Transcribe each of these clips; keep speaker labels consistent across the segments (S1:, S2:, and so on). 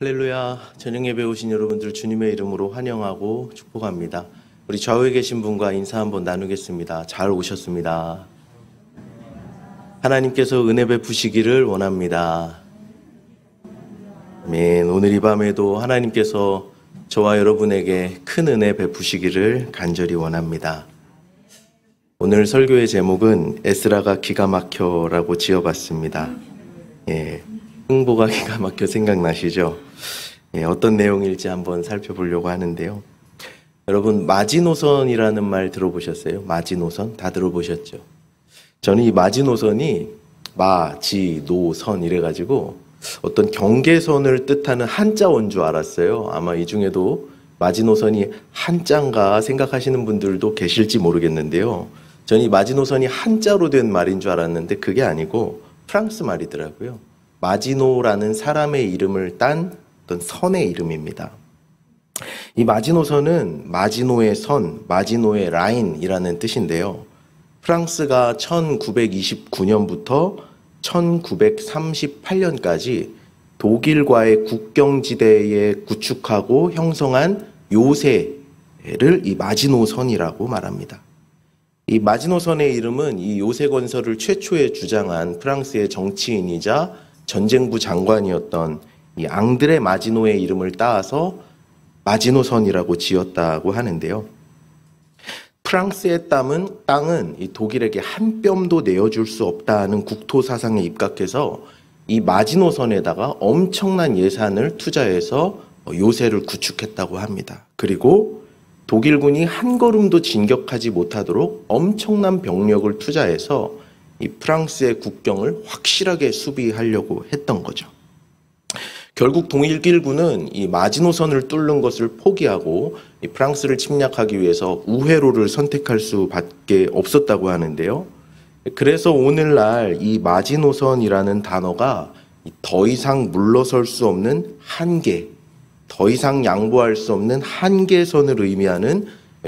S1: 할렐루야. 저녁 예배 오신 여러분들 주님의 이름으로 환영하고 축복합니다. 우리 좌우에 계신 분과 인사 한번 나누겠습니다. 잘 오셨습니다. 하나님께서 은혜 베푸시기를 원합니다. 아멘. 오늘 이 밤에도 하나님께서 저와 여러분에게 큰 은혜 베푸시기를 간절히 원합니다. 오늘 설교의 제목은 에스라가 기가 막혀라고 지어봤습니다. 흥보가 기가 막혀 생각나시죠? 어떤 내용일지 한번 살펴보려고 하는데요. 여러분, 마지노선이라는 말 들어보셨어요? 마지노선? 다 들어보셨죠? 저는 이 마지노선이 마지노선 이래가지고 어떤 경계선을 뜻하는 한자어인 줄 알았어요. 아마 이 중에도 마지노선이 한자인가 생각하시는 분들도 계실지 모르겠는데요. 저는 이 마지노선이 한자로 된 말인 줄 알았는데 그게 아니고 프랑스 말이더라고요. 마지노라는 사람의 이름을 딴 어떤 선의 이름입니다. 이 마지노선은 마지노의 선, 마지노의 라인이라는 뜻인데요. 프랑스가 1929년부터 1938년까지 독일과의 국경지대에 구축하고 형성한 요새를 이 마지노선이라고 말합니다. 이 마지노선의 이름은 이 요새 건설을 최초에 주장한 프랑스의 정치인이자 전쟁부 장관이었던 이 앙드레 마지노의 이름을 따서 마지노선이라고 지었다고 하는데요. 프랑스의 땅은 이 독일에게 한 뼘도 내어줄 수 없다는 국토 사상에 입각해서 이 마지노선에다가 엄청난 예산을 투자해서 요새를 구축했다고 합니다. 그리고 독일군이 한 걸음도 진격하지 못하도록 엄청난 병력을 투자해서 이 프랑스의 국경을 확실하게 수비하려고 했던 거죠. 결국 독일군은 이 마지노선을 뚫는 것을 포기하고 이 프랑스를 침략하기 위해서 우회로를 선택할 수밖에 없었다고 하는데요. 그래서 오늘날 이 마지노선이라는 단어가 더 이상 물러설 수 없는 한계, 더 이상 양보할 수 없는 한계선을 의미하는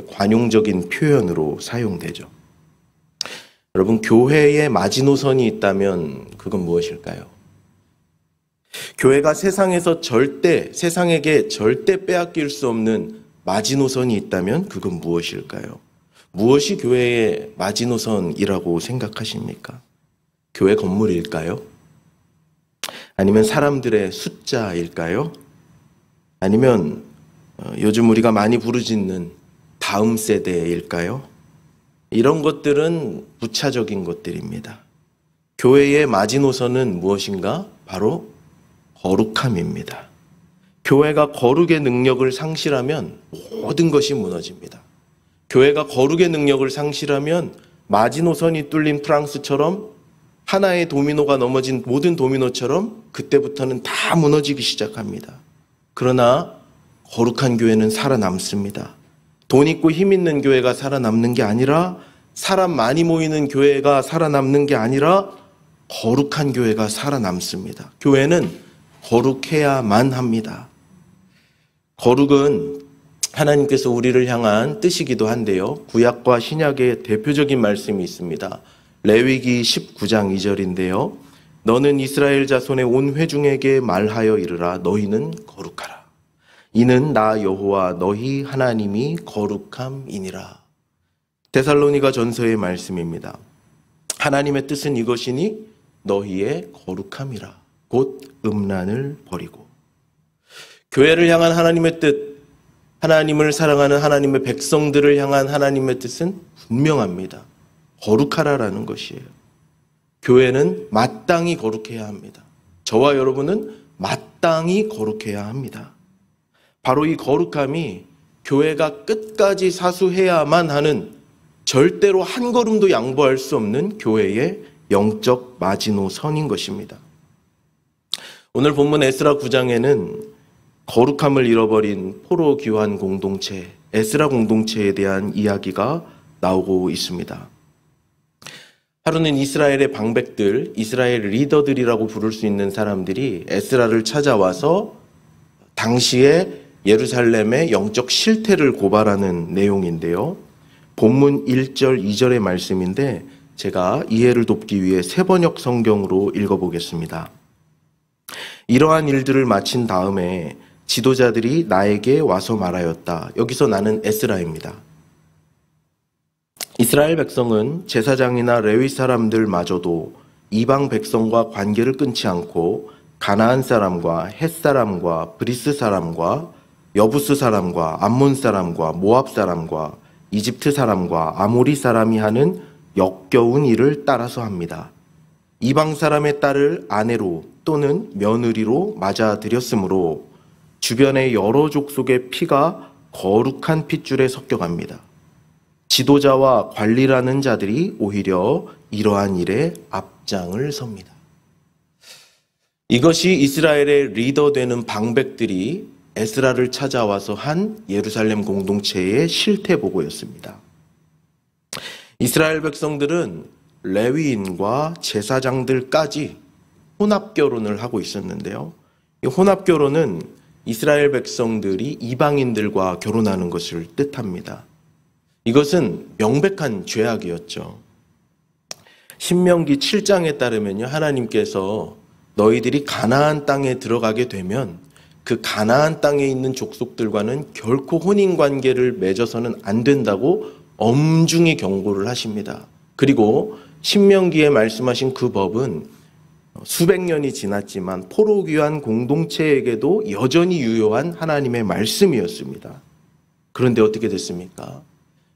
S1: 관용적인 표현으로 사용되죠. 여러분, 교회에 마지노선이 있다면 그건 무엇일까요? 교회가 세상에게 절대 빼앗길 수 없는 마지노선이 있다면 그건 무엇일까요? 무엇이 교회의 마지노선이라고 생각하십니까? 교회 건물일까요? 아니면 사람들의 숫자일까요? 아니면 요즘 우리가 많이 부르짖는 다음 세대일까요? 이런 것들은 부차적인 것들입니다. 교회의 마지노선은 무엇인가? 바로 거룩함입니다. 교회가 거룩의 능력을 상실하면 모든 것이 무너집니다. 교회가 거룩의 능력을 상실하면 마지노선이 뚫린 프랑스처럼 하나의 도미노가 넘어진 모든 도미노처럼 그때부터는 다 무너지기 시작합니다. 그러나 거룩한 교회는 살아남습니다. 돈 있고 힘 있는 교회가 살아남는 게 아니라, 사람 많이 모이는 교회가 살아남는 게 아니라 거룩한 교회가 살아남습니다. 교회는 거룩해야만 합니다. 거룩은 하나님께서 우리를 향한 뜻이기도 한데요. 구약과 신약의 대표적인 말씀이 있습니다. 레위기 19장 2절인데요. 너는 이스라엘 자손의 온 회중에게 말하여 이르라. 너희는 거룩하라. 이는 나 여호와 너희 하나님이 거룩함이니라. 데살로니가 전서의 말씀입니다. 하나님의 뜻은 이것이니 너희의 거룩함이라. 곧 음란을 버리고. 교회를 향한 하나님의 뜻, 하나님을 사랑하는 하나님의 백성들을 향한 하나님의 뜻은 분명합니다. 거룩하라라는 것이에요. 교회는 마땅히 거룩해야 합니다. 저와 여러분은 마땅히 거룩해야 합니다. 바로 이 거룩함이 교회가 끝까지 사수해야만 하는, 절대로 한 걸음도 양보할 수 없는 교회의 영적 마지노선인 것입니다. 오늘 본문 에스라 9장에는 거룩함을 잃어버린 포로 귀환 공동체, 에스라 공동체에 대한 이야기가 나오고 있습니다. 하루는 이스라엘의 방백들, 이스라엘 리더들이라고 부를 수 있는 사람들이 에스라를 찾아와서 당시에 예루살렘의 영적 실태를 고발하는 내용인데요. 본문 1절, 2절의 말씀인데 제가 이해를 돕기 위해 세번역 성경으로 읽어보겠습니다. 이러한 일들을 마친 다음에 지도자들이 나에게 와서 말하였다. 여기서 나는 에스라입니다. 이스라엘 백성은 제사장이나 레위 사람들마저도 이방 백성과 관계를 끊지 않고 가나안 사람과 헷 사람과 브리스 사람과 여부스 사람과 암몬 사람과 모압 사람과 이집트 사람과 아모리 사람이 하는 역겨운 일을 따라서 합니다. 이방 사람의 딸을 아내로 또는 며느리로 맞아들였으므로 주변의 여러 족속의 피가 거룩한 핏줄에 섞여갑니다. 지도자와 관리라는 자들이 오히려 이러한 일에 앞장을 섭니다. 이것이 이스라엘의 리더 되는 방백들이 에스라를 찾아와서 한 예루살렘 공동체의 실태 보고였습니다. 이스라엘 백성들은 레위인과 제사장들까지 혼합 결혼을 하고 있었는데요. 이 혼합 결혼은 이스라엘 백성들이 이방인들과 결혼하는 것을 뜻합니다. 이것은 명백한 죄악이었죠. 신명기 7장에 따르면요, 하나님께서 너희들이 가나안 땅에 들어가게 되면 그 가나안 땅에 있는 족속들과는 결코 혼인 관계를 맺어서는 안 된다고 엄중히 경고를 하십니다. 그리고 신명기에 말씀하신 그 법은 수백 년이 지났지만 포로귀환 공동체에게도 여전히 유효한 하나님의 말씀이었습니다. 그런데 어떻게 됐습니까?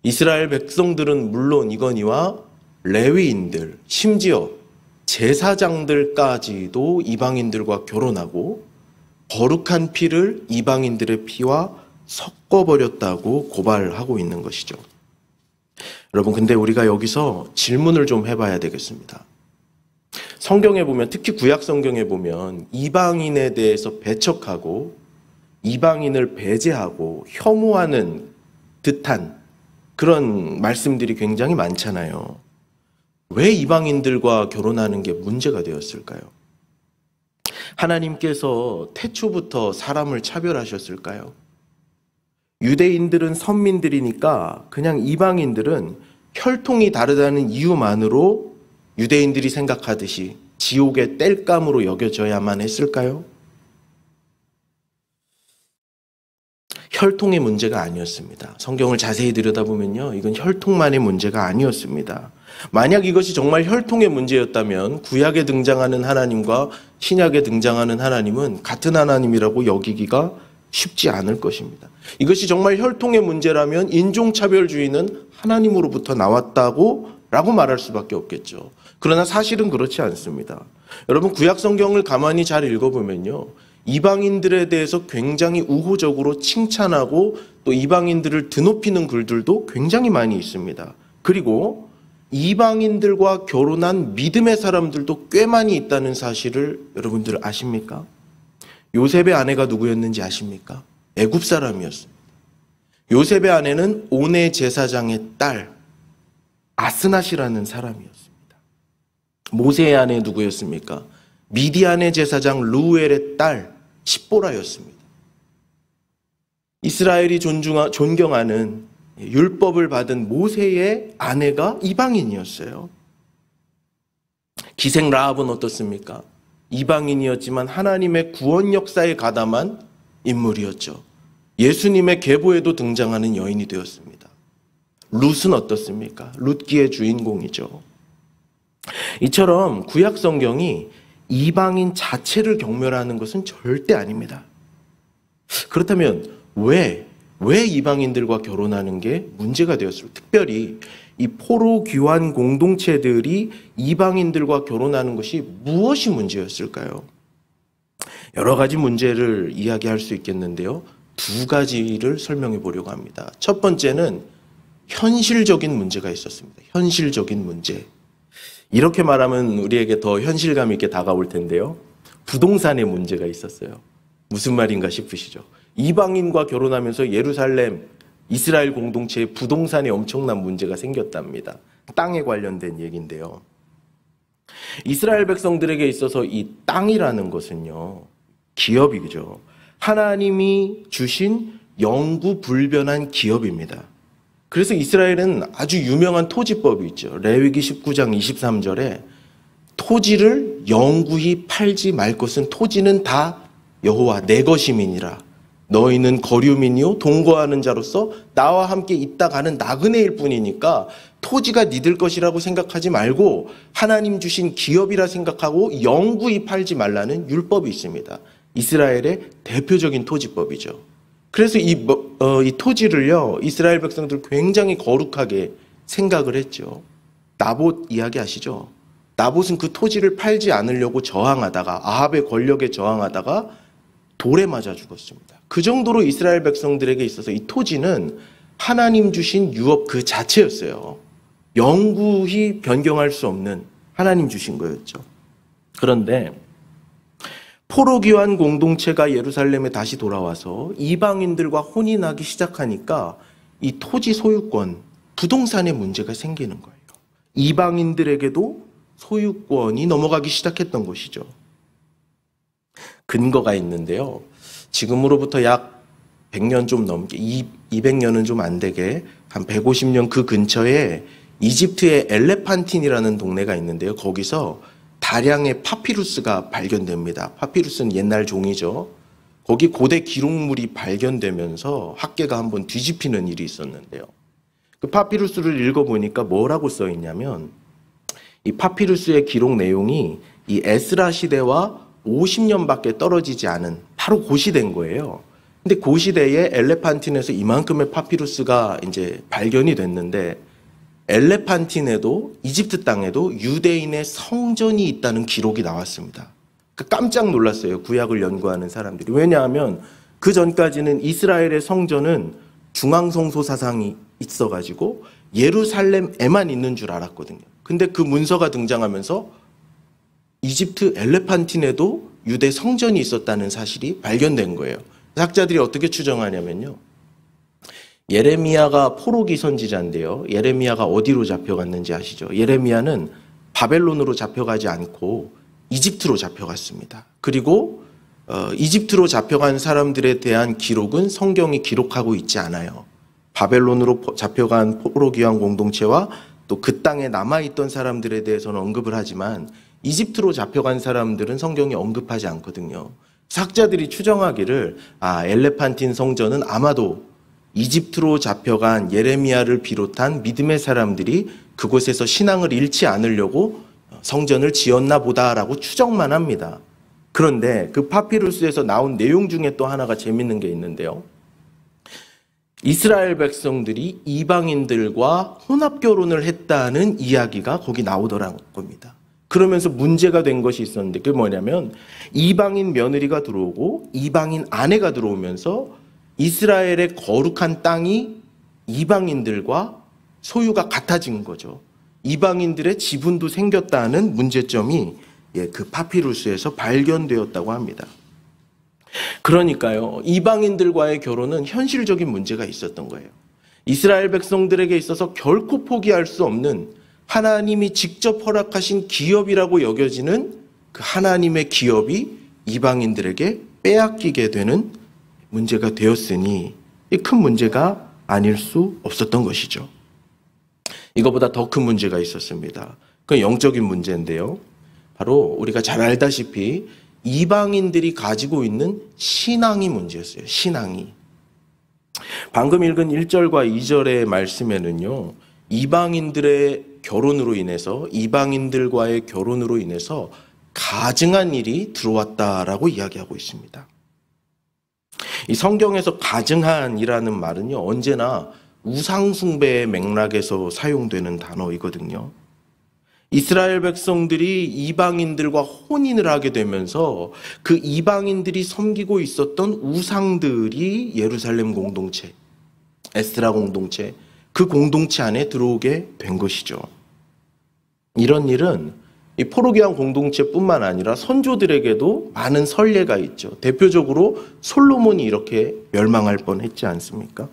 S1: 이스라엘 백성들은 물론 이거니와 레위인들, 심지어 제사장들까지도 이방인들과 결혼하고 거룩한 피를 이방인들의 피와 섞어버렸다고 고발하고 있는 것이죠. 여러분, 근데 우리가 여기서 질문을 좀 해봐야 되겠습니다. 성경에 보면, 특히 구약 성경에 보면 이방인에 대해서 배척하고 이방인을 배제하고 혐오하는 듯한 그런 말씀들이 굉장히 많잖아요. 왜 이방인들과 결혼하는 게 문제가 되었을까요? 하나님께서 태초부터 사람을 차별하셨을까요? 유대인들은 선민들이니까 그냥 이방인들은 혈통이 다르다는 이유만으로 유대인들이 생각하듯이 지옥의 땔감으로 여겨져야만 했을까요? 혈통의 문제가 아니었습니다. 성경을 자세히 들여다보면요, 이건 혈통만의 문제가 아니었습니다. 만약 이것이 정말 혈통의 문제였다면 구약에 등장하는 하나님과 신약에 등장하는 하나님은 같은 하나님이라고 여기기가 쉽지 않을 것입니다. 이것이 정말 혈통의 문제라면 인종차별주의는 하나님으로부터 나왔다고 말할 수밖에 없겠죠. 그러나 사실은 그렇지 않습니다. 여러분, 구약 성경을 가만히 잘 읽어보면요, 이방인들에 대해서 굉장히 우호적으로 칭찬하고 또 이방인들을 드높이는 글들도 굉장히 많이 있습니다. 그리고 이방인들과 결혼한 믿음의 사람들도 꽤 많이 있다는 사실을 여러분들 아십니까? 요셉의 아내가 누구였는지 아십니까? 애굽 사람이었습니다. 요셉의 아내는 오네 제사장의 딸 아스낫이라는 사람이었습니다. 모세의 아내 누구였습니까? 미디안의 제사장 루엘의 딸 십보라였습니다. 이스라엘이 존경하는 율법을 받은 모세의 아내가 이방인이었어요. 기생 라합은 어떻습니까? 이방인이었지만 하나님의 구원 역사에 가담한 인물이었죠. 예수님의 계보에도 등장하는 여인이 되었습니다. 룻은 어떻습니까? 룻기의 주인공이죠. 이처럼 구약 성경이 이방인 자체를 경멸하는 것은 절대 아닙니다. 그렇다면 왜 이방인들과 결혼하는 게 문제가 되었을까요? 특별히 이 포로 귀환 공동체들이 이방인들과 결혼하는 것이 무엇이 문제였을까요? 여러 가지 문제를 이야기할 수 있겠는데요. 두 가지를 설명해 보려고 합니다. 첫 번째는 현실적인 문제가 있었습니다. 현실적인 문제. 이렇게 말하면 우리에게 더 현실감 있게 다가올 텐데요. 부동산에 문제가 있었어요. 무슨 말인가 싶으시죠? 이방인과 결혼하면서 예루살렘, 이스라엘 공동체에 부동산에 엄청난 문제가 생겼답니다. 땅에 관련된 얘기인데요. 이스라엘 백성들에게 있어서 이 땅이라는 것은요, 기업이죠. 하나님이 주신 영구불변한 기업입니다. 그래서 이스라엘은 아주 유명한 토지법이 있죠. 레위기 19장 23절에 토지를 영구히 팔지 말 것은 토지는 다 여호와 내 것임이니라. 너희는 거류민이요 동거하는 자로서 나와 함께 있다 가는 나그네일 뿐이니까 토지가 니들 것이라고 생각하지 말고 하나님 주신 기업이라 생각하고 영구히 팔지 말라는 율법이 있습니다. 이스라엘의 대표적인 토지법이죠. 그래서 이 토지를요, 이스라엘 백성들 굉장히 거룩하게 생각을 했죠. 나봇 이야기 아시죠? 나봇은 그 토지를 팔지 않으려고 저항하다가, 아합의 권력에 저항하다가 돌에 맞아 죽었습니다. 그 정도로 이스라엘 백성들에게 있어서 이 토지는 하나님 주신 유업 그 자체였어요. 영구히 변경할 수 없는 하나님 주신 거였죠. 그런데 포로기환 공동체가 예루살렘에 다시 돌아와서 이방인들과 혼인하기 시작하니까 이 토지 소유권, 부동산에 문제가 생기는 거예요. 이방인들에게도 소유권이 넘어가기 시작했던 것이죠. 근거가 있는데요. 지금으로부터 약 100년 좀 넘게, 200년은 좀 안 되게 한 150년 그 근처에 이집트의 엘레판틴이라는 동네가 있는데요. 거기서 다량의 파피루스가 발견됩니다. 파피루스는 옛날 종이죠. 거기 고대 기록물이 발견되면서 학계가 한번 뒤집히는 일이 있었는데요. 그 파피루스를 읽어보니까 뭐라고 써 있냐면 이 파피루스의 기록 내용이 이 에스라 시대와 50년밖에 떨어지지 않은 바로 그 시대인 거예요. 근데 그 시대에 엘레판틴에서 이만큼의 파피루스가 이제 발견이 됐는데 엘레판틴에도 이집트 땅에도 유대인의 성전이 있다는 기록이 나왔습니다. 깜짝 놀랐어요. 구약을 연구하는 사람들이. 왜냐하면 그 전까지는 이스라엘의 성전은 중앙성소 사상이 있어가지고 예루살렘에만 있는 줄 알았거든요. 근데 그 문서가 등장하면서 이집트 엘레판틴에도 유대 성전이 있었다는 사실이 발견된 거예요. 학자들이 어떻게 추정하냐면요. 예레미야가 포로기 선지자인데요. 예레미야가 어디로 잡혀갔는지 아시죠? 예레미야는 바벨론으로 잡혀가지 않고 이집트로 잡혀갔습니다. 그리고 이집트로 잡혀간 사람들에 대한 기록은 성경이 기록하고 있지 않아요. 바벨론으로 잡혀간 포로기환 공동체와 또 그 땅에 남아있던 사람들에 대해서는 언급을 하지만 이집트로 잡혀간 사람들은 성경이 언급하지 않거든요. 학자들이 추정하기를 엘레판틴 성전은 아마도 이집트로 잡혀간 예레미야를 비롯한 믿음의 사람들이 그곳에서 신앙을 잃지 않으려고 성전을 지었나 보다라고 추정만 합니다. 그런데 그 파피루스에서 나온 내용 중에 또 하나가 재밌는 게 있는데요. 이스라엘 백성들이 이방인들과 혼합결혼을 했다는 이야기가 거기 나오더라는 겁니다. 그러면서 문제가 된 것이 있었는데 그게 뭐냐면 이방인 며느리가 들어오고 이방인 아내가 들어오면서 이스라엘의 거룩한 땅이 이방인들과 소유가 같아진 거죠. 이방인들의 지분도 생겼다는 문제점이 그 파피루스에서 발견되었다고 합니다. 그러니까요, 이방인들과의 결혼은 현실적인 문제가 있었던 거예요. 이스라엘 백성들에게 있어서 결코 포기할 수 없는 하나님이 직접 허락하신 기업이라고 여겨지는 그 하나님의 기업이 이방인들에게 빼앗기게 되는 문제가 되었으니 큰 문제가 아닐 수 없었던 것이죠. 이거보다 더 큰 문제가 있었습니다. 그건 영적인 문제인데요. 바로 우리가 잘 알다시피 이방인들이 가지고 있는 신앙이 문제였어요. 신앙이. 방금 읽은 1절과 2절의 말씀에는요. 이방인들의 결혼으로 인해서 이방인들과의 결혼으로 인해서 가증한 일이 들어왔다라고 이야기하고 있습니다. 이 성경에서 가증한이라는 말은요. 언제나 우상숭배의 맥락에서 사용되는 단어이거든요. 이스라엘 백성들이 이방인들과 혼인을 하게 되면서 그 이방인들이 섬기고 있었던 우상들이 예루살렘 공동체, 에스라 공동체, 그 공동체 안에 들어오게 된 것이죠. 이런 일은 이 포로기환 공동체뿐만 아니라 선조들에게도 많은 선례가 있죠. 대표적으로 솔로몬이 이렇게 멸망할 뻔했지 않습니까?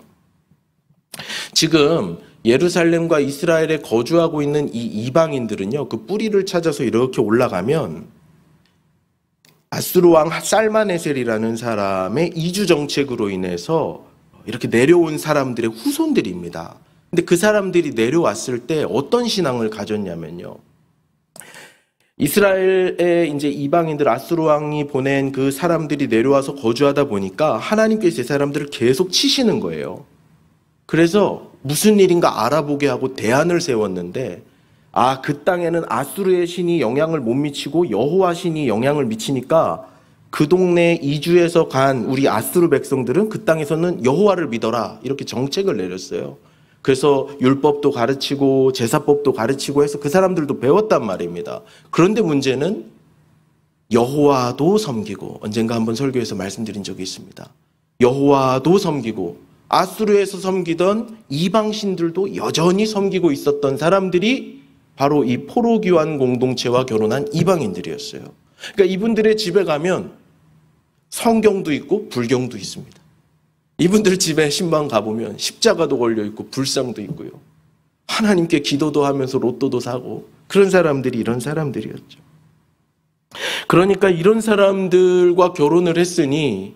S1: 지금 예루살렘과 이스라엘에 거주하고 있는 이 이방인들은요, 그 뿌리를 찾아서 이렇게 올라가면 아수르 왕 살마네셀이라는 사람의 이주 정책으로 인해서 이렇게 내려온 사람들의 후손들입니다. 근데 그 사람들이 내려왔을 때 어떤 신앙을 가졌냐면요. 이스라엘에 이제 이방인들 아수르 왕이 보낸 그 사람들이 내려와서 거주하다 보니까 하나님께서 이 사람들을 계속 치시는 거예요. 그래서 무슨 일인가 알아보게 하고 대안을 세웠는데, 그 땅에는 아수르의 신이 영향을 못 미치고 여호와 신이 영향을 미치니까 그 동네 이주해서 간 우리 아수르 백성들은 그 땅에서는 여호와를 믿어라, 이렇게 정책을 내렸어요. 그래서 율법도 가르치고 제사법도 가르치고 해서 그 사람들도 배웠단 말입니다. 그런데 문제는 여호와도 섬기고, 언젠가 한번 설교에서 말씀드린 적이 있습니다. 여호와도 섬기고 아수르에서 섬기던 이방신들도 여전히 섬기고 있었던 사람들이 바로 이 포로기환 공동체와 결혼한 이방인들이었어요. 그러니까 이분들의 집에 가면 성경도 있고 불경도 있습니다. 이분들 집에 신방 가보면 십자가도 걸려있고 불상도 있고요. 하나님께 기도도 하면서 로또도 사고, 그런 사람들이 이런 사람들이었죠. 그러니까 이런 사람들과 결혼을 했으니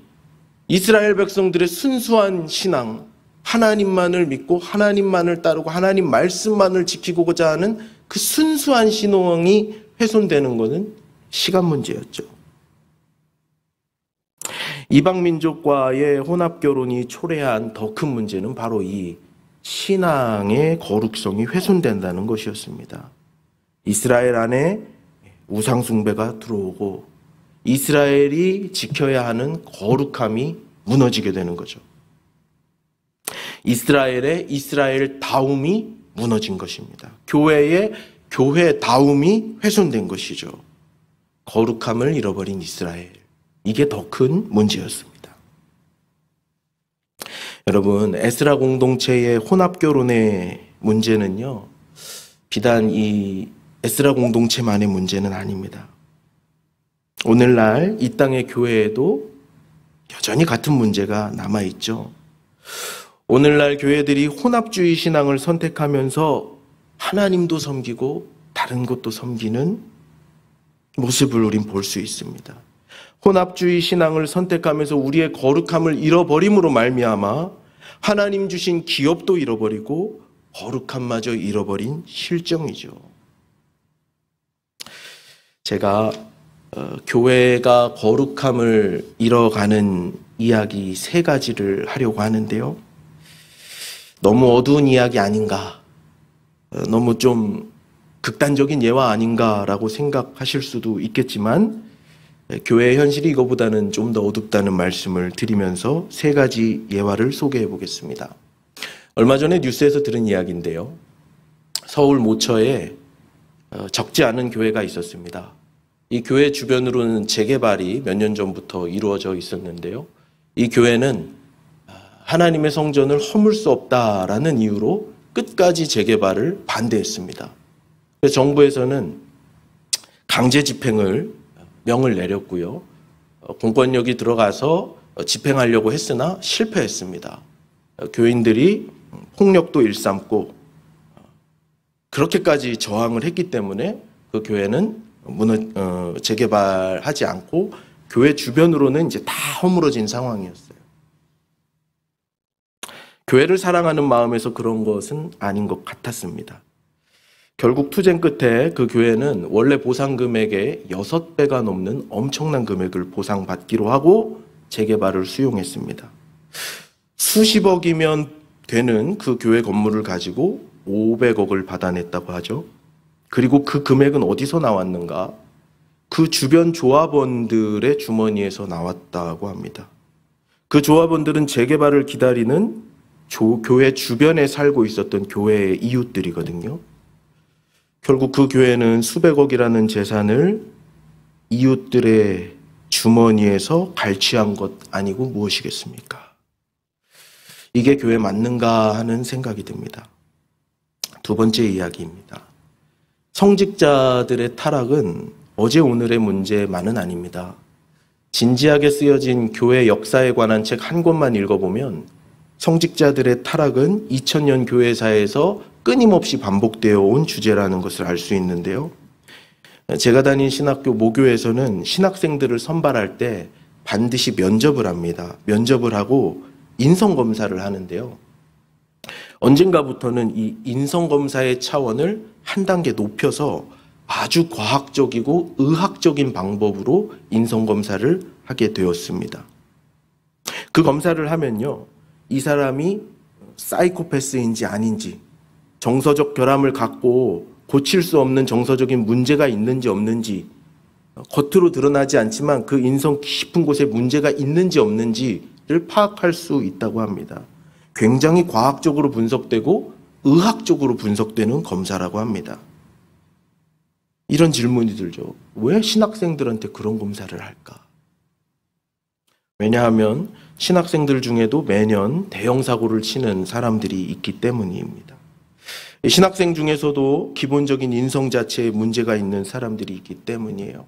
S1: 이스라엘 백성들의 순수한 신앙, 하나님만을 믿고 하나님만을 따르고 하나님 말씀만을 지키고자 하는 그 순수한 신앙이 훼손되는 것은 시간 문제였죠. 이방 민족과의 혼합 결혼이 초래한 더 큰 문제는 바로 이 신앙의 거룩성이 훼손된다는 것이었습니다. 이스라엘 안에 우상 숭배가 들어오고 이스라엘이 지켜야 하는 거룩함이 무너지게 되는 거죠. 이스라엘의 이스라엘다움이 무너진 것입니다. 교회의 교회다움이 훼손된 것이죠. 거룩함을 잃어버린 이스라엘. 이게 더 큰 문제였습니다. 여러분, 에스라 공동체의 혼합 결혼의 문제는요, 비단 이 에스라 공동체만의 문제는 아닙니다. 오늘날 이 땅의 교회에도 여전히 같은 문제가 남아있죠. 오늘날 교회들이 혼합주의 신앙을 선택하면서 하나님도 섬기고 다른 것도 섬기는 모습을 우린 볼 수 있습니다. 혼합주의 신앙을 선택하면서 우리의 거룩함을 잃어버림으로 말미암아 하나님 주신 기업도 잃어버리고 거룩함마저 잃어버린 실정이죠. 제가 교회가 거룩함을 잃어가는 이야기 3가지를 하려고 하는데요. 너무 어두운 이야기 아닌가, 너무 좀 극단적인 예화 아닌가라고 생각하실 수도 있겠지만, 교회의 현실이 이거보다는 좀 더 어둡다는 말씀을 드리면서 3가지 예화를 소개해 보겠습니다. 얼마 전에 뉴스에서 들은 이야기인데요. 서울 모처에 적지 않은 교회가 있었습니다. 이 교회 주변으로는 재개발이 몇 년 전부터 이루어져 있었는데요. 이 교회는 하나님의 성전을 허물 수 없다라는 이유로 끝까지 재개발을 반대했습니다. 그래서 정부에서는 강제 집행을 명을 내렸고요. 공권력이 들어가서 집행하려고 했으나 실패했습니다. 교인들이 폭력도 일삼고 그렇게까지 저항을 했기 때문에 그 교회는 재개발하지 않고 교회 주변으로는 이제 다 허물어진 상황이었어요. 교회를 사랑하는 마음에서 그런 것은 아닌 것 같았습니다. 결국 투쟁 끝에 그 교회는 원래 보상 금액의 6배가 넘는 엄청난 금액을 보상받기로 하고 재개발을 수용했습니다. 수십억이면 되는 그 교회 건물을 가지고 500억을 받아냈다고 하죠. 그리고 그 금액은 어디서 나왔는가? 그 주변 조합원들의 주머니에서 나왔다고 합니다. 그 조합원들은 재개발을 기다리는 교회 주변에 살고 있었던 교회의 이웃들이거든요. 결국 그 교회는 수백억이라는 재산을 이웃들의 주머니에서 갈취한 것 아니고 무엇이겠습니까? 이게 교회 맞는가 하는 생각이 듭니다. 2번째 이야기입니다. 성직자들의 타락은 어제 오늘의 문제만은 아닙니다. 진지하게 쓰여진 교회 역사에 관한 책 한 권만 읽어보면 성직자들의 타락은 2000년 교회사에서 끊임없이 반복되어 온 주제라는 것을 알 수 있는데요. 제가 다닌 신학교 모교에서는 신학생들을 선발할 때 반드시 면접을 합니다. 면접을 하고 인성검사를 하는데요. 언젠가부터는 이 인성검사의 차원을 한 단계 높여서 아주 과학적이고 의학적인 방법으로 인성검사를 하게 되었습니다. 그 검사를 하면요, 이 사람이 사이코패스인지 아닌지, 정서적 결함을 갖고 고칠 수 없는 정서적인 문제가 있는지 없는지, 겉으로 드러나지 않지만 그 인성 깊은 곳에 문제가 있는지 없는지를 파악할 수 있다고 합니다. 굉장히 과학적으로 분석되고 의학적으로 분석되는 검사라고 합니다. 이런 질문이 들죠. 왜 신학생들한테 그런 검사를 할까? 왜냐하면 신학생들 중에도 매년 대형 사고를 치는 사람들이 있기 때문입니다. 신학생 중에서도 기본적인 인성 자체에 문제가 있는 사람들이 있기 때문이에요.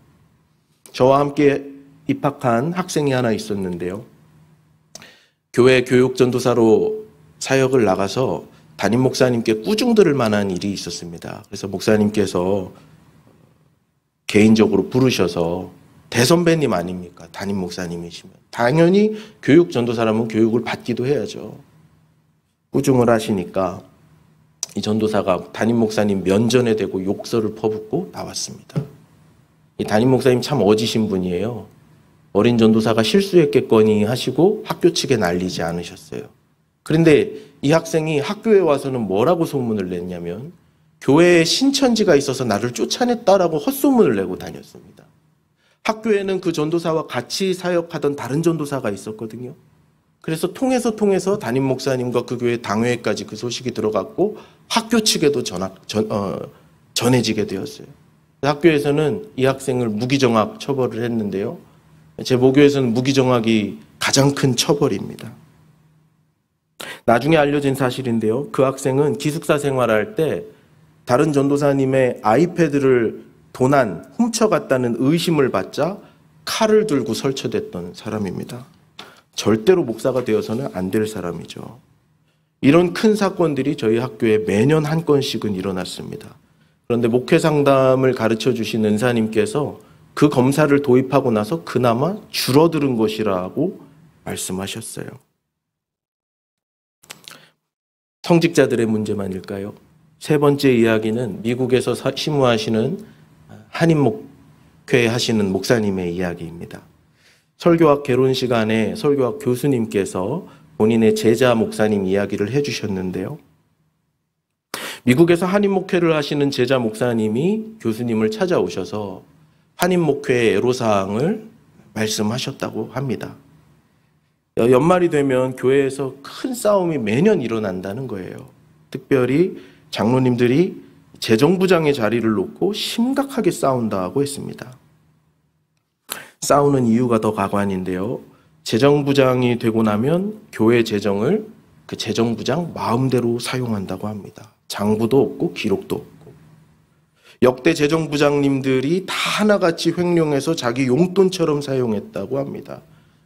S1: 저와 함께 입학한 학생이 하나 있었는데요. 교회 교육전도사로 사역을 나가서 담임 목사님께 꾸중 들을 만한 일이 있었습니다. 그래서 목사님께서 개인적으로 부르셔서, 대선배님 아닙니까? 담임 목사님이시면 당연히 교육전도사라면 교육을 받기도 해야죠. 꾸중을 하시니까 이 전도사가 담임 목사님 면전에 대고 욕설을 퍼붓고 나왔습니다. 이 담임 목사님 참 어지신 분이에요. 어린 전도사가 실수했겠거니 하시고 학교 측에 날리지 않으셨어요. 그런데 이 학생이 학교에 와서는 뭐라고 소문을 냈냐면, 교회에 신천지가 있어서 나를 쫓아냈다라고 헛소문을 내고 다녔습니다. 학교에는 그 전도사와 같이 사역하던 다른 전도사가 있었거든요. 그래서 통해서 담임 목사님과 그 교회 당회까지 그 소식이 들어갔고 학교 측에도 전해지게 되었어요. 학교에서는 이 학생을 무기정학 처벌을 했는데요. 제 모교에서는 무기정학이 가장 큰 처벌입니다. 나중에 알려진 사실인데요. 그 학생은 기숙사 생활할 때 다른 전도사님의 아이패드를 도난, 훔쳐갔다는 의심을 받자 칼을 들고 설쳐댔던 사람입니다. 절대로 목사가 되어서는 안 될 사람이죠. 이런 큰 사건들이 저희 학교에 매년 한 건씩은 일어났습니다. 그런데 목회 상담을 가르쳐 주신 은사님께서 그 검사를 도입하고 나서 그나마 줄어드는 것이라고 말씀하셨어요. 성직자들의 문제만일까요? 세 번째 이야기는 미국에서 심우하시는 한인 목회 하시는 목사님의 이야기입니다. 설교학 개론 시간에 설교학 교수님께서 본인의 제자 목사님 이야기를 해주셨는데요. 미국에서 한인 목회를 하시는 제자 목사님이 교수님을 찾아오셔서 한인 목회의 애로사항을 말씀하셨다고 합니다. 연말이 되면 교회에서 큰 싸움이 매년 일어난다는 거예요. 특별히 장로님들이 재정부장의 자리를 놓고 심각하게 싸운다고 했습니다. 싸우는 이유가 더 가관인데요. 재정부장이 되고 나면 교회 재정을 그 재정부장 마음대로 사용한다고 합니다. 장부도 없고 기록도 없고. 역대 재정부장님들이 다 하나같이 횡령해서 자기 용돈처럼 사용했다고 합니다.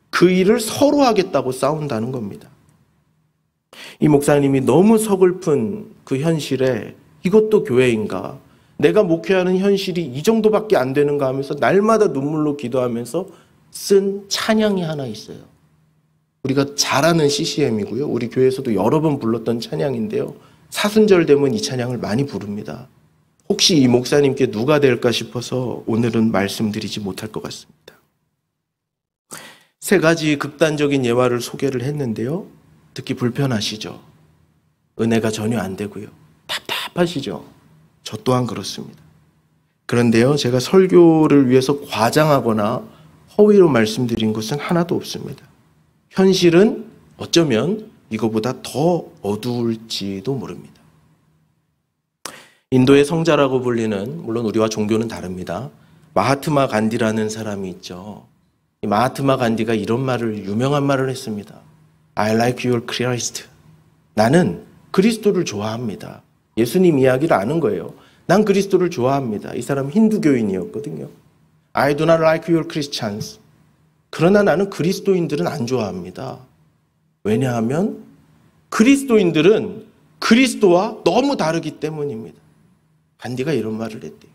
S1: 그 일을 서로 하겠다고 싸운다는 겁니다. 이 목사님이 너무 서글픈 그 현실에 이것도 교회인가? 내가 목회하는 현실이 이 정도밖에 안 되는가 하면서 날마다 눈물로 기도하면서 쓴 찬양이 하나 있어요. 우리가 잘 아는 CCM이고요. 우리 교회에서도 여러 번 불렀던 찬양인데요. 사순절 되면 이 찬양을 많이 부릅니다. 혹시 이 목사님께 누가 될까 싶어서 오늘은 말씀드리지 못할 것 같습니다. 세 가지 극단적인 예화를 소개를 했는데요. 듣기 불편하시죠? 은혜가 전혀 안 되고요. 답답하시죠? 저 또한 그렇습니다. 그런데요, 제가 설교를 위해서 과장하거나 허위로 말씀드린 것은 하나도 없습니다. 현실은 어쩌면 이거보다 더 어두울지도 모릅니다. 인도의 성자라고 불리는, 물론 우리와 종교는 다릅니다. 마하트마 간디라는 사람이 있죠. 이 마하트마 간디가 이런 말을, 유명한 말을 했습니다. I like your Christ. 나는 그리스도를 좋아합니다. 예수님 이야기를 아는 거예요. 난 그리스도를 좋아합니다. 이 사람은 힌두교인이었거든요. I do not like your Christians. 그러나 나는 그리스도인들은 안 좋아합니다. 왜냐하면 그리스도인들은 그리스도와 너무 다르기 때문입니다. 간디가 이런 말을 했대요.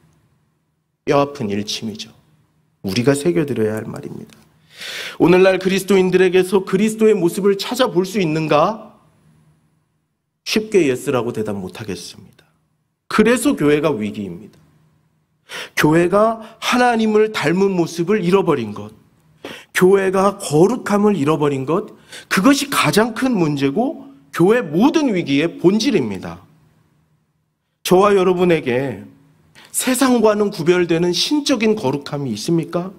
S1: 뼈아픈 일침이죠. 우리가 새겨들어야 할 말입니다. 오늘날 그리스도인들에게서 그리스도의 모습을 찾아볼 수 있는가? 쉽게 예스라고 대답 못하겠습니다. 그래서 교회가 위기입니다. 교회가 하나님을 닮은 모습을 잃어버린 것, 교회가 거룩함을 잃어버린 것, 그것이 가장 큰 문제고 교회 모든 위기의 본질입니다. 저와 여러분에게 세상과는 구별되는 신적인 거룩함이 있습니까?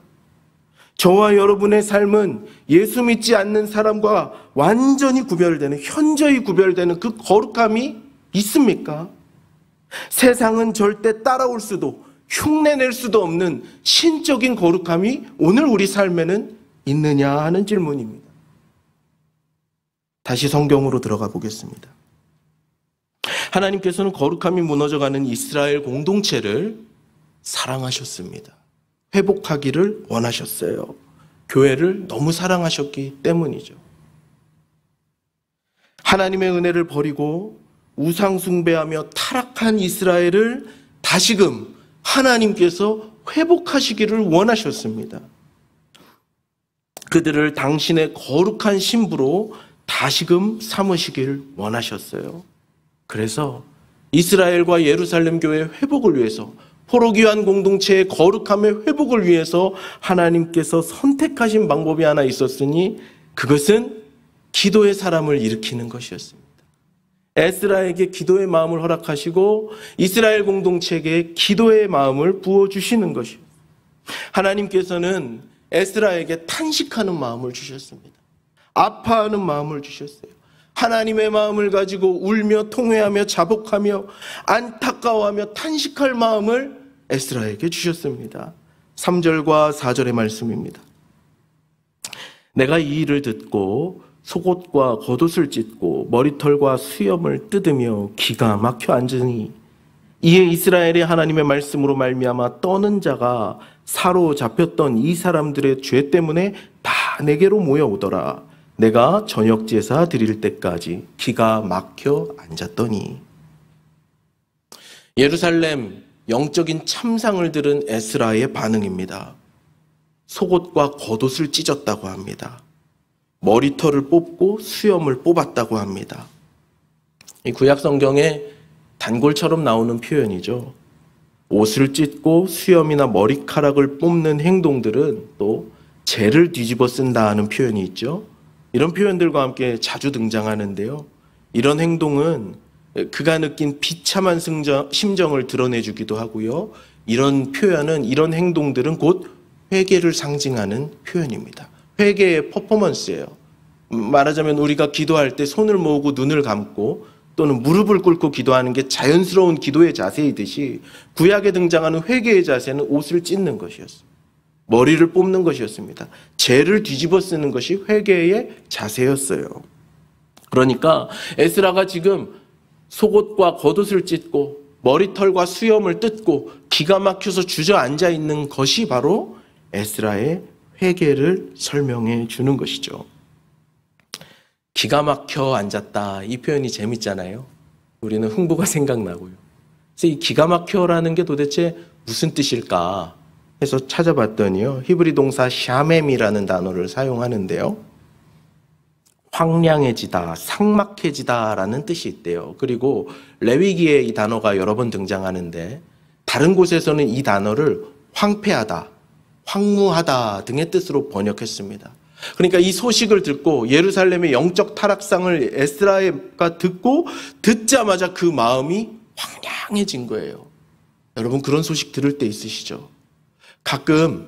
S1: 저와 여러분의 삶은 예수 믿지 않는 사람과 완전히 구별되는, 현저히 구별되는 그 거룩함이 있습니까? 세상은 절대 따라올 수도 흉내낼 수도 없는 신적인 거룩함이 오늘 우리 삶에는 있느냐 하는 질문입니다. 다시 성경으로 들어가 보겠습니다. 하나님께서는 거룩함이 무너져가는 이스라엘 공동체를 사랑하셨습니다. 회복하기를 원하셨어요. 교회를 너무 사랑하셨기 때문이죠. 하나님의 은혜를 버리고 우상 숭배하며 타락한 이스라엘을 다시금 하나님께서 회복하시기를 원하셨습니다. 그들을 당신의 거룩한 신부로 다시금 삼으시길 원하셨어요. 그래서 이스라엘과 예루살렘 교회의 회복을 위해서, 포로기환 공동체의 거룩함의 회복을 위해서 하나님께서 선택하신 방법이 하나 있었으니 그것은 기도의 사람을 일으키는 것이었습니다. 에스라에게 기도의 마음을 허락하시고 이스라엘 공동체에게 기도의 마음을 부어주시는 것이요. 하나님께서는 에스라에게 탄식하는 마음을 주셨습니다. 아파하는 마음을 주셨어요. 하나님의 마음을 가지고 울며 통회하며 자복하며 안타까워하며 탄식할 마음을 에스라에게 주셨습니다. 3절과 4절의 말씀입니다. 내가 이 일을 듣고 속옷과 겉옷을 찢고 머리털과 수염을 뜯으며 기가 막혀 앉으니 이에 이스라엘의 하나님의 말씀으로 말미암아 떠는 자가 사로잡혔던 이 사람들의 죄 때문에 다 내게로 모여오더라. 내가 저녁 제사 드릴 때까지 기가 막혀 앉았더니. 예루살렘 영적인 참상을 들은 에스라의 반응입니다. 속옷과 겉옷을 찢었다고 합니다. 머리털을 뽑고 수염을 뽑았다고 합니다. 이 구약 성경에 단골처럼 나오는 표현이죠. 옷을 찢고 수염이나 머리카락을 뽑는 행동들은 또 죄를 뒤집어 쓴다 하는 표현이 있죠. 이런 표현들과 함께 자주 등장하는데요. 이런 행동은 그가 느낀 비참한 심정을 드러내주기도 하고요. 이런 표현은, 이런 행동들은 곧 회개를 상징하는 표현입니다. 회개의 퍼포먼스예요. 말하자면 우리가 기도할 때 손을 모으고 눈을 감고 또는 무릎을 꿇고 기도하는 게 자연스러운 기도의 자세이듯이 구약에 등장하는 회개의 자세는 옷을 찢는 것이었습니다. 머리를 뽑는 것이었습니다. 죄를 뒤집어 쓰는 것이 회개의 자세였어요. 그러니까 에스라가 지금 속옷과 겉옷을 찢고 머리털과 수염을 뜯고 기가 막혀서 주저앉아 있는 것이 바로 에스라의 회개를 설명해 주는 것이죠. 기가 막혀 앉았다, 이 표현이 재밌잖아요. 우리는 흥부가 생각나고요. 그래서 이 기가 막혀라는 게 도대체 무슨 뜻일까 해서 찾아봤더니요, 히브리 동사 샤멤이라는 단어를 사용하는데요, 황량해지다, 삭막해지다라는 뜻이 있대요. 그리고 레위기에 이 단어가 여러 번 등장하는데 다른 곳에서는 이 단어를 황폐하다, 황무하다 등의 뜻으로 번역했습니다. 그러니까 이 소식을 듣고 예루살렘의 영적 타락상을 에스라가 듣자마자 그 마음이 황량해진 거예요. 여러분, 그런 소식 들을 때 있으시죠? 가끔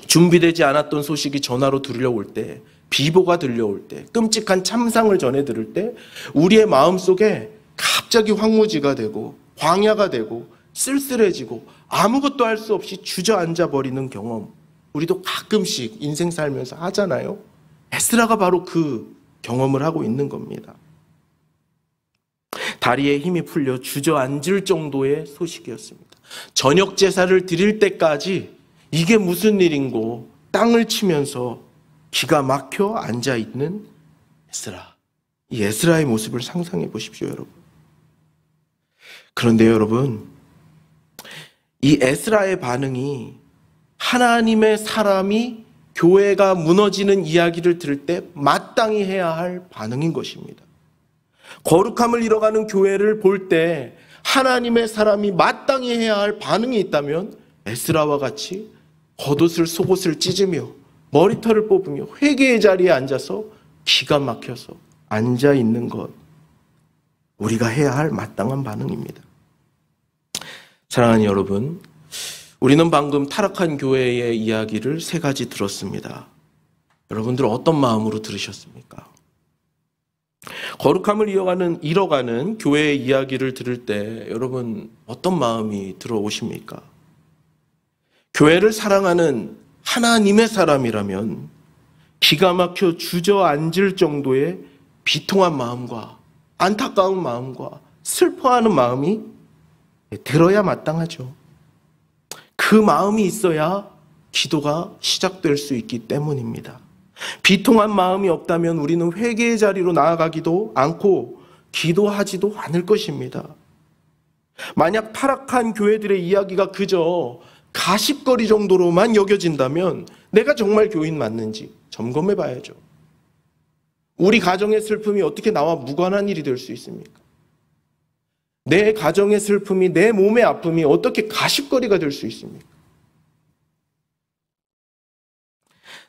S1: 준비되지 않았던 소식이 전화로 들려올 때, 비보가 들려올 때, 끔찍한 참상을 전해 들을 때 우리의 마음속에 갑자기 황무지가 되고 광야가 되고 쓸쓸해지고 아무것도 할 수 없이 주저앉아 버리는 경험, 우리도 가끔씩 인생 살면서 하잖아요. 에스라가 바로 그 경험을 하고 있는 겁니다. 다리에 힘이 풀려 주저앉을 정도의 소식이었습니다. 저녁 제사를 드릴 때까지 이게 무슨 일인고 땅을 치면서 기가 막혀 앉아있는 에스라. 이 에스라의 모습을 상상해 보십시오, 여러분. 그런데 여러분, 이 에스라의 반응이 하나님의 사람이 교회가 무너지는 이야기를 들을 때 마땅히 해야 할 반응인 것입니다. 거룩함을 잃어가는 교회를 볼 때 하나님의 사람이 마땅히 해야 할 반응이 있다면 에스라와 같이 겉옷을 속옷을 찢으며 머리털을 뽑으며 회개의 자리에 앉아서 기가 막혀서 앉아 있는 것, 우리가 해야 할 마땅한 반응입니다. 사랑하는 여러분, 우리는 방금 타락한 교회의 이야기를 3가지 들었습니다. 여러분들 어떤 마음으로 들으셨습니까? 거룩함을 잃어가는 교회의 이야기를 들을 때 여러분 어떤 마음이 들어오십니까? 교회를 사랑하는 하나님의 사람이라면 기가 막혀 주저앉을 정도의 비통한 마음과 안타까운 마음과 슬퍼하는 마음이 들어야 마땅하죠. 그 마음이 있어야 기도가 시작될 수 있기 때문입니다. 비통한 마음이 없다면 우리는 회개의 자리로 나아가기도 않고 기도하지도 않을 것입니다. 만약 타락한 교회들의 이야기가 그저 가십거리 정도로만 여겨진다면 내가 정말 교인 맞는지 점검해 봐야죠. 우리 가정의 슬픔이 어떻게 나와 무관한 일이 될 수 있습니까? 내 가정의 슬픔이, 내 몸의 아픔이 어떻게 가십거리가 될 수 있습니까?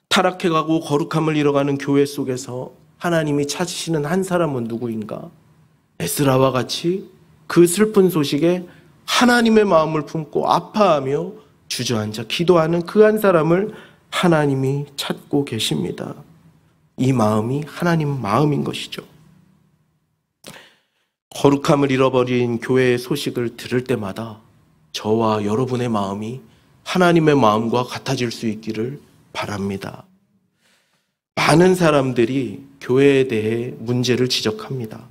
S1: 타락해가고 거룩함을 잃어가는 교회 속에서 하나님이 찾으시는 한 사람은 누구인가? 에스라와 같이 그 슬픈 소식에 하나님의 마음을 품고 아파하며 주저앉아 기도하는 그 한 사람을 하나님이 찾고 계십니다. 이 마음이 하나님 마음인 것이죠. 거룩함을 잃어버린 교회의 소식을 들을 때마다 저와 여러분의 마음이 하나님의 마음과 같아질 수 있기를 바랍니다. 많은 사람들이 교회에 대해 문제를 지적합니다.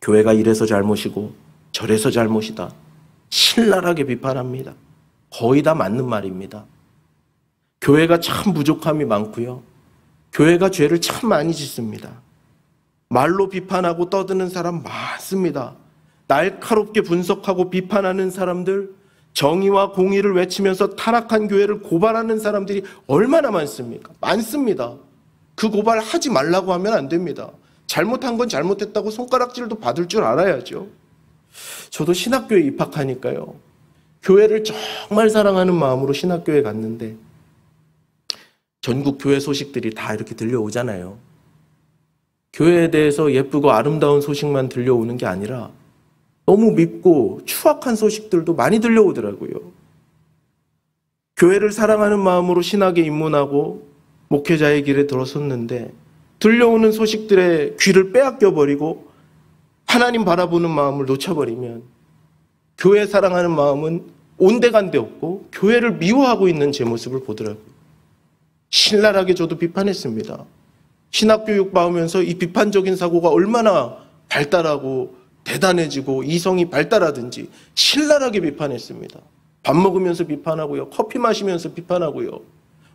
S1: 교회가 이래서 잘못이고 저래서 잘못이다. 신랄하게 비판합니다. 거의 다 맞는 말입니다. 교회가 참 부족함이 많고요. 교회가 죄를 참 많이 짓습니다. 말로 비판하고 떠드는 사람 많습니다. 날카롭게 분석하고 비판하는 사람들, 정의와 공의를 외치면서 타락한 교회를 고발하는 사람들이 얼마나 많습니까? 많습니다. 그 고발 하지 말라고 하면 안 됩니다. 잘못한 건 잘못했다고 손가락질도 받을 줄 알아야죠. 저도 신학교에 입학하니까요. 교회를 정말 사랑하는 마음으로 신학교에 갔는데 전국 교회 소식들이 다 이렇게 들려오잖아요. 교회에 대해서 예쁘고 아름다운 소식만 들려오는 게 아니라 너무 밉고 추악한 소식들도 많이 들려오더라고요. 교회를 사랑하는 마음으로 신학에 입문하고 목회자의 길에 들어섰는데 들려오는 소식들의 귀를 빼앗겨버리고 하나님 바라보는 마음을 놓쳐버리면 교회 사랑하는 마음은 온데간데 없고 교회를 미워하고 있는 제 모습을 보더라고요. 신랄하게 저도 비판했습니다. 신학교육 받으면서 이 비판적인 사고가 얼마나 발달하고 대단해지고 이성이 발달하든지 신랄하게 비판했습니다. 밥 먹으면서 비판하고요. 커피 마시면서 비판하고요.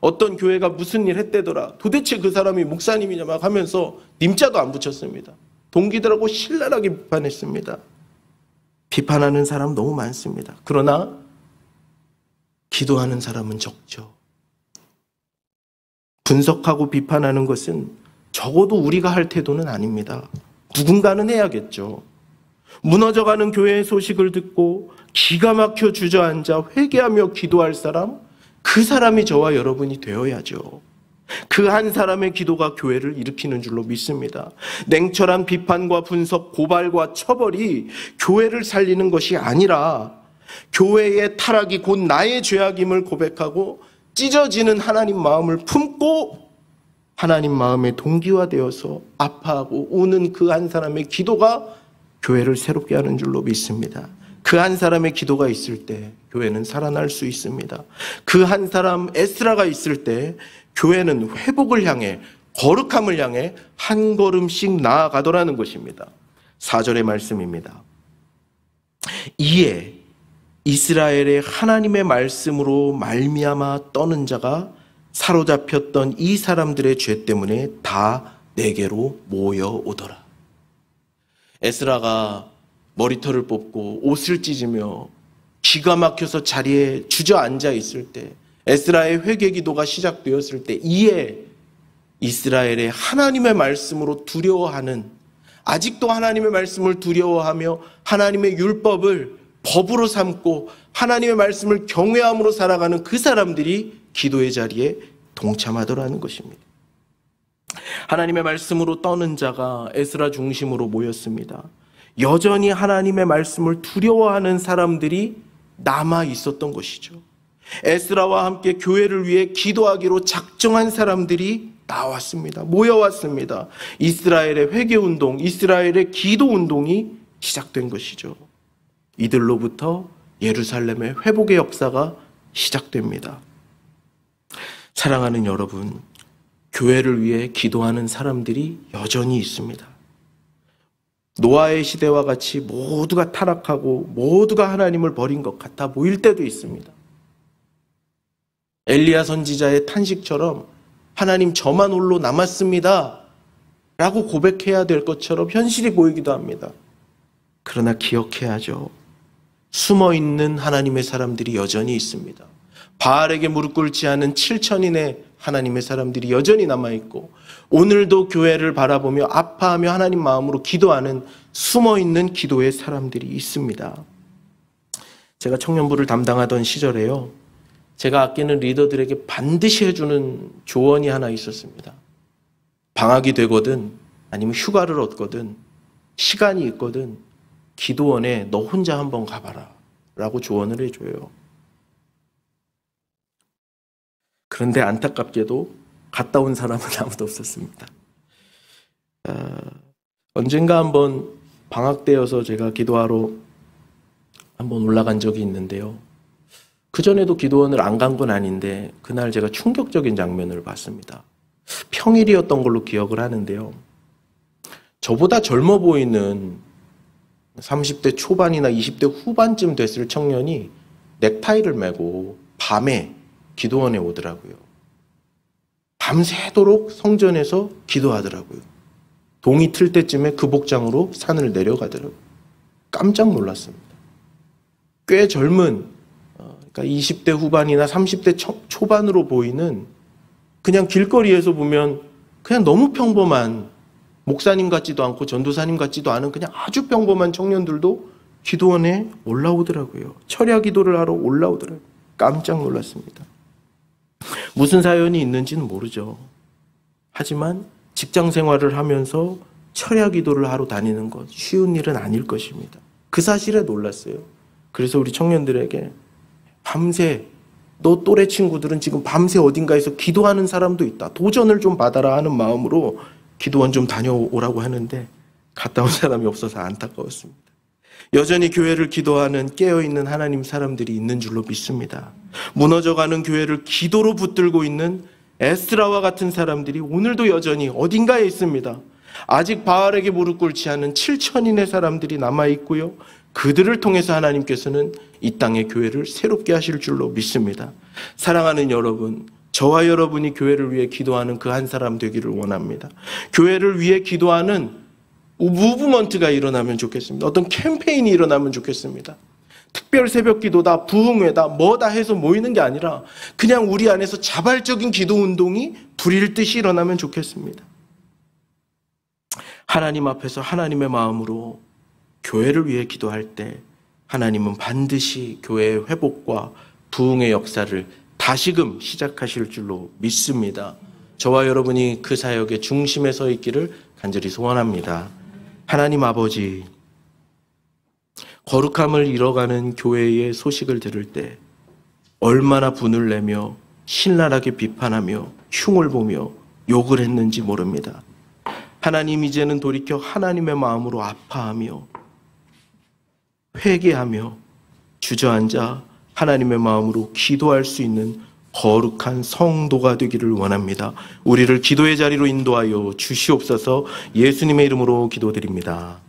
S1: 어떤 교회가 무슨 일 했대더라. 도대체 그 사람이 목사님이냐 막 하면서 님자도 안 붙였습니다. 동기들하고 신랄하게 비판했습니다. 비판하는 사람 너무 많습니다. 그러나 기도하는 사람은 적죠. 분석하고 비판하는 것은 적어도 우리가 할 태도는 아닙니다. 누군가는 해야겠죠. 무너져가는 교회의 소식을 듣고 기가 막혀 주저앉아 회개하며 기도할 사람, 그 사람이 저와 여러분이 되어야죠. 그 한 사람의 기도가 교회를 일으키는 줄로 믿습니다. 냉철한 비판과 분석, 고발과 처벌이 교회를 살리는 것이 아니라 교회의 타락이 곧 나의 죄악임을 고백하고 찢어지는 하나님 마음을 품고 하나님 마음의 동기화되어서 아파하고 우는 그 한 사람의 기도가 교회를 새롭게 하는 줄로 믿습니다. 그 한 사람의 기도가 있을 때 교회는 살아날 수 있습니다. 그 한 사람 에스라가 있을 때 교회는 회복을 향해, 거룩함을 향해 한 걸음씩 나아가더라는 것입니다. 4절의 말씀입니다. 이에 이스라엘의 하나님의 말씀으로 말미암아 떠는 자가 사로잡혔던 이 사람들의 죄 때문에 다 내게로 모여오더라. 에스라가 머리털을 뽑고 옷을 찢으며 기가 막혀서 자리에 주저앉아 있을 때, 에스라의 회개 기도가 시작되었을 때, 이에 이스라엘의 하나님의 말씀으로 두려워하는, 아직도 하나님의 말씀을 두려워하며 하나님의 율법을 법으로 삼고 하나님의 말씀을 경외함으로 살아가는 그 사람들이 기도의 자리에 동참하더라는 것입니다. 하나님의 말씀으로 떠는 자가 에스라 중심으로 모였습니다. 여전히 하나님의 말씀을 두려워하는 사람들이 남아 있었던 것이죠. 에스라와 함께 교회를 위해 기도하기로 작정한 사람들이 나왔습니다. 모여왔습니다. 이스라엘의 회개운동, 이스라엘의 기도운동이 시작된 것이죠. 이들로부터 예루살렘의 회복의 역사가 시작됩니다. 사랑하는 여러분, 교회를 위해 기도하는 사람들이 여전히 있습니다. 노아의 시대와 같이 모두가 타락하고 모두가 하나님을 버린 것 같아 보일 때도 있습니다. 엘리야 선지자의 탄식처럼 하나님 저만 홀로 남았습니다 라고 고백해야 될 것처럼 현실이 보이기도 합니다. 그러나 기억해야죠. 숨어있는 하나님의 사람들이 여전히 있습니다. 바알에게 무릎 꿇지 않은 7천인의 하나님의 사람들이 여전히 남아있고 오늘도 교회를 바라보며 아파하며 하나님 마음으로 기도하는 숨어있는 기도의 사람들이 있습니다. 제가 청년부를 담당하던 시절에요, 제가 아끼는 리더들에게 반드시 해주는 조언이 하나 있었습니다. 방학이 되거든 아니면 휴가를 얻거든 시간이 있거든 기도원에 너 혼자 한번 가봐라 라고 조언을 해줘요. 그런데 안타깝게도 갔다 온 사람은 아무도 없었습니다. 언젠가 한번 방학 때여서 제가 기도하러 한번 올라간 적이 있는데요. 그전에도 기도원을 안 간 건 아닌데 그날 제가 충격적인 장면을 봤습니다. 평일이었던 걸로 기억을 하는데요. 저보다 젊어 보이는 30대 초반이나 20대 후반쯤 됐을 청년이 넥타이를 메고 밤에 기도원에 오더라고요. 밤새도록 성전에서 기도하더라고요. 동이 틀 때쯤에 그 복장으로 산을 내려가더라고요. 깜짝 놀랐습니다. 꽤 젊은, 그러니까 20대 후반이나 30대 초반으로 보이는, 그냥 길거리에서 보면 그냥 너무 평범한, 목사님 같지도 않고 전도사님 같지도 않은 그냥 아주 평범한 청년들도 기도원에 올라오더라고요. 철야 기도를 하러 올라오더라고요. 깜짝 놀랐습니다. 무슨 사연이 있는지는 모르죠. 하지만 직장 생활을 하면서 철야 기도를 하러 다니는 것 쉬운 일은 아닐 것입니다. 그 사실에 놀랐어요. 그래서 우리 청년들에게 밤새 너 또래 친구들은 지금 밤새 어딘가에서 기도하는 사람도 있다. 도전을 좀 받아라 하는 마음으로 기도원 좀 다녀오라고 하는데 갔다 온 사람이 없어서 안타까웠습니다. 여전히 교회를 기도하는 깨어있는 하나님 사람들이 있는 줄로 믿습니다. 무너져가는 교회를 기도로 붙들고 있는 에스라와 같은 사람들이 오늘도 여전히 어딘가에 있습니다. 아직 바알에게 무릎 꿇지 않은 7천인의 사람들이 남아있고요. 그들을 통해서 하나님께서는 이 땅의 교회를 새롭게 하실 줄로 믿습니다. 사랑하는 여러분, 저와 여러분이 교회를 위해 기도하는 그 한 사람 되기를 원합니다. 교회를 위해 기도하는 무브먼트가 일어나면 좋겠습니다. 어떤 캠페인이 일어나면 좋겠습니다. 특별 새벽 기도다, 부흥회다, 뭐다 해서 모이는 게 아니라 그냥 우리 안에서 자발적인 기도 운동이 불일 듯이 일어나면 좋겠습니다. 하나님 앞에서 하나님의 마음으로 교회를 위해 기도할 때 하나님은 반드시 교회의 회복과 부흥의 역사를 다시금 시작하실 줄로 믿습니다. 저와 여러분이 그 사역의 중심에 서 있기를 간절히 소원합니다. 하나님 아버지, 거룩함을 잃어가는 교회의 소식을 들을 때 얼마나 분을 내며 신랄하게 비판하며 흉을 보며 욕을 했는지 모릅니다. 하나님, 이제는 돌이켜 하나님의 마음으로 아파하며 회개하며 주저앉아 하나님의 마음으로 기도할 수 있는 거룩한 성도가 되기를 원합니다. 우리를 기도의 자리로 인도하여 주시옵소서. 예수님의 이름으로 기도드립니다.